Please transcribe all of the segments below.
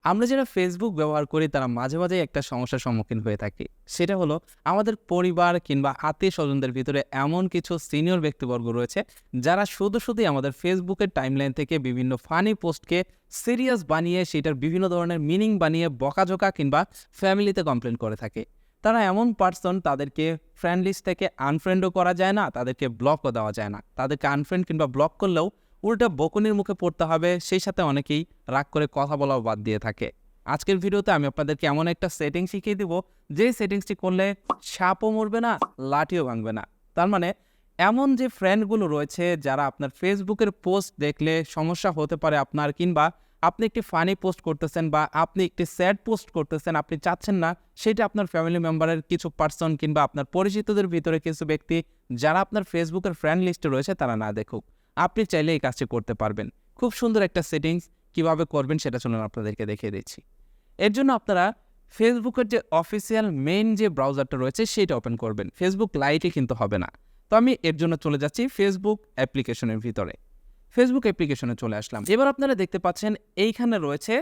আমরা যারা ফেসবুক ব্যবহার করি তারা মাঝে মাঝে একটা সমস্যার সম্মুখীন হয়ে থাকি। সেটা হলো আমাদের পরিবার কিংবা আত্মীয় স্বজনদের ভিতরে এমন কিছু সিনিয়র ব্যক্তিবর্গ রয়েছে যারা শুধুই আমাদের ফেসবুকের টাইমলাইন থেকে বিভিন্ন ফানি পোস্টকে সিরিয়াস বানিয়ে সেটার বিভিন্ন ধরনের মিনিং বানিয়ে বকাঝোকা কিংবা ফ্যামিলিতে কমপ্লেন করে থাকে। তারা এমন পার্সন, তাদেরকে ফ্রেন্ড লিস্ট থেকে আনফ্রেন্ডও করা যায় না, তাদেরকে ব্লকও দেওয়া যায় না। তাদেরকে আনফ্রেন্ড কিংবা ব্লক করলেও উল্টা বকুনির মুখে পড়তে হবে, সেই সাথে অনেকেই রাগ করে কথা বলাও বাদ দিয়ে থাকে। আজকের ভিডিওতে আমি আপনাদেরকে এমন একটা সেটিং শিখিয়ে দিব, যে সেটিংসটি করলে সাপও মরবে না, লাঠিও ভাঙবে না। তার মানে এমন যে ফ্রেন্ডগুলো রয়েছে যারা আপনার ফেসবুকের পোস্ট দেখলে সমস্যা হতে পারে আপনার, কিংবা আপনি একটি ফানি পোস্ট করতেছেন বা আপনি একটি স্যাড পোস্ট করতেছেন, আপনি চাচ্ছেন না সেটা আপনার ফ্যামিলি মেম্বারের কিছু পার্সন কিংবা আপনার পরিচিতদের ভিতরে কিছু ব্যক্তি যারা আপনার ফেসবুকের ফ্রেন্ড লিস্টে রয়েছে তারা না দেখুক, আপনি চাইলে এই কাজটি করতে পারবেন। খুব সুন্দর একটা সেটিংস, কিভাবে করবেন সেটা চলুন আপনাদেরকে দেখিয়ে দিচ্ছি। এর জন্য আপনারা ফেসবুকের যে অফিসিয়াল মেইন যে ব্রাউজারটা রয়েছে সেটা ওপেন করবেন। ফেসবুক লাইটে কিন্তু হবে না। তো আমি এর জন্য চলে যাচ্ছি ফেসবুক অ্যাপ্লিকেশনের ভিতরে। ফেসবুক অ্যাপ্লিকেশনে চলে আসলাম। এবার আপনারা দেখতে পাচ্ছেন এইখানে রয়েছে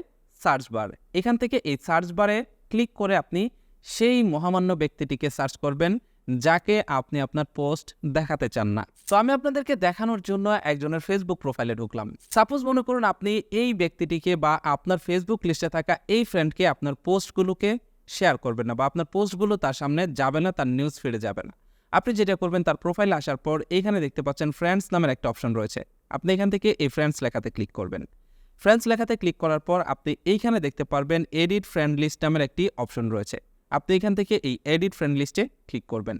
সার্চ বার। এখান থেকে এই সার্চ বারে ক্লিক করে আপনি সেই মহামান্য ব্যক্তিটিকে সার্চ করবেন যাকে আপনি আপনার পোস্ট দেখাতে চান না। তো আমি আপনাদেরকে দেখানোর জন্য একজনের ফেসবুক প্রোফাইলে ঢুকলাম। সাপোজ মনে করুন আপনি এই ব্যক্তিটিকে বা আপনার ফেসবুক লিস্টে থাকা এই ফ্রেন্ডকে আপনার পোস্টগুলোকে শেয়ার করবেন না, বা আপনার পোস্টগুলো তার সামনে যাবে না, তার নিউজ ফিডে যাবে না। আপনি যেটা করবেন, তার প্রোফাইলে আসার পর এইখানে দেখতে পাচ্ছেন ফ্রেন্ডস নামের একটা অপশন রয়েছে। আপনি এখান থেকে এই ফ্রেন্ডস লেখাতে ক্লিক করবেন। ফ্রেন্ডস লেখাতে ক্লিক করার পর আপনি এইখানে দেখতে পারবেন এডিট ফ্রেন্ড লিস্ট নামের একটি অপশন রয়েছে। আপনি এখান থেকে এই এডিট ফ্রেন্ড লিস্টে ক্লিক করবেন।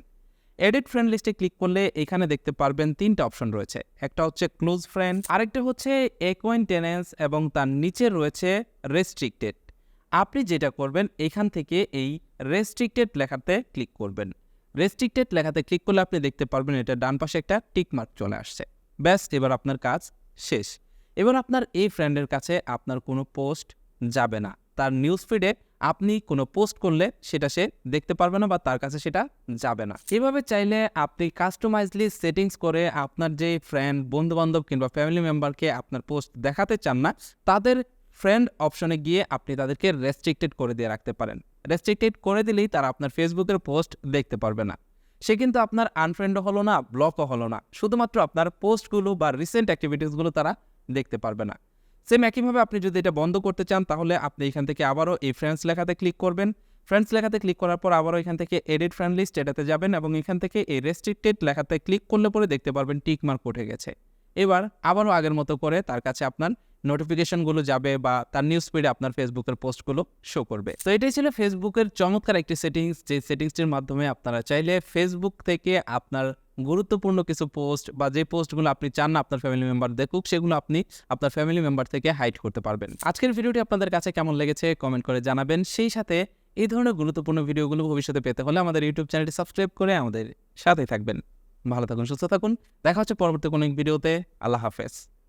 এডিট ফ্রেন্ড লিস্টে ক্লিক করলে এখানে দেখতে পারবেন তিনটা অপশন রয়েছে। একটা হচ্ছে ক্লোজ ফ্রেন্ড, আরেকটা হচ্ছে অ্যাকোয়াইন্টেন্স এবং তার নিচে রয়েছে রেস্ট্রিক্টেড। আপনি যেটা করবেন, এখান থেকে এই রেস্ট্রিক্টেড লেখাতে ক্লিক করবেন। রেস্ট্রিক্টেড লেখাতে ক্লিক করলে আপনি দেখতে পারবেন এটা ডান পাশে একটা টিক মার্ক চলে আসছে। ব্যাস, এবার আপনার কাজ শেষ। এবার আপনার এই ফ্রেন্ডের কাছে আপনার কোনো পোস্ট যাবে না, তার নিউজ ফিডে আপনি কোনো পোস্ট করলে সেটা সে দেখতে পারবে না বা তার কাছে সেটা যাবে না। এভাবে চাইলে আপনি কাস্টমাইজলি সেটিংস করে আপনার যে ফ্রেন্ড, বন্ধুবান্ধব কিংবা ফ্যামিলি মেম্বারকে আপনার পোস্ট দেখাতে চান না, তাদের ফ্রেন্ড অপশনে গিয়ে আপনি তাদেরকে রেস্ট্রিক্টেড করে দিয়ে রাখতে পারেন। রেস্ট্রিক্টেড করে দিলেই তারা আপনার ফেসবুকের পোস্ট দেখতে পারবে না। সে কিন্তু আপনার আনফ্রেন্ডও হলো না, ব্লকও হলো না, শুধুমাত্র আপনার পোস্টগুলো বা রিসেন্ট অ্যাক্টিভিটিসগুলো তারা দেখতে পারবে না। সেম একইভাবে আপনি যদি এটা বন্ধ করতে চান, তাহলে আপনি এখান থেকে আবারও এই ফ্রেন্ডস লেখাতে ক্লিক করবেন। ফ্রেন্ডস লেখাতে ক্লিক করার পর আবারও এখান থেকে এডিট ফ্রেন্ড লিস্ট এটাতে যাবেন এবং এখান থেকে এই রেস্ট্রিক্টেড লেখাতে ক্লিক করলে পরে দেখতে পারবেন টিক মার্ক উঠে গেছে। এবার আবারও আগের মতো করে তার কাছে আপনার নোটিফিকেশনগুলো যাবে বা তার নিউজ ফিডে আপনার ফেসবুকের পোস্টগুলো শো করবে। তো এটাই ছিল ফেসবুকের চমৎকার একটি সেটিংস, যে সেটিংসটির মাধ্যমে আপনারা চাইলে ফেসবুক থেকে আপনার গুরুত্বপূর্ণ কিছু পোস্ট বা যে পোস্টগুলো আপনি চান না আপনার ফ্যামিলি মেম্বার দেখুক, সেগুলো আপনি আপনার ফ্যামিলি মেম্বার থেকে হাইড করতে পারবেন। আজকের ভিডিওটি আপনাদের কাছে কেমন লেগেছে কমেন্ট করে জানাবেন। সেই সাথে এই ধরনের গুরুত্বপূর্ণ ভিডিওগুলো ভবিষ্যতে পেতে হলে আমাদের ইউটিউব চ্যানেলটি সাবস্ক্রাইব করে আমাদের সাথেই থাকবেন। ভালো থাকুন, সুস্থ থাকুন। দেখা হচ্ছে পরবর্তী কোনো এক ভিডিওতে। আল্লাহ হাফেজ।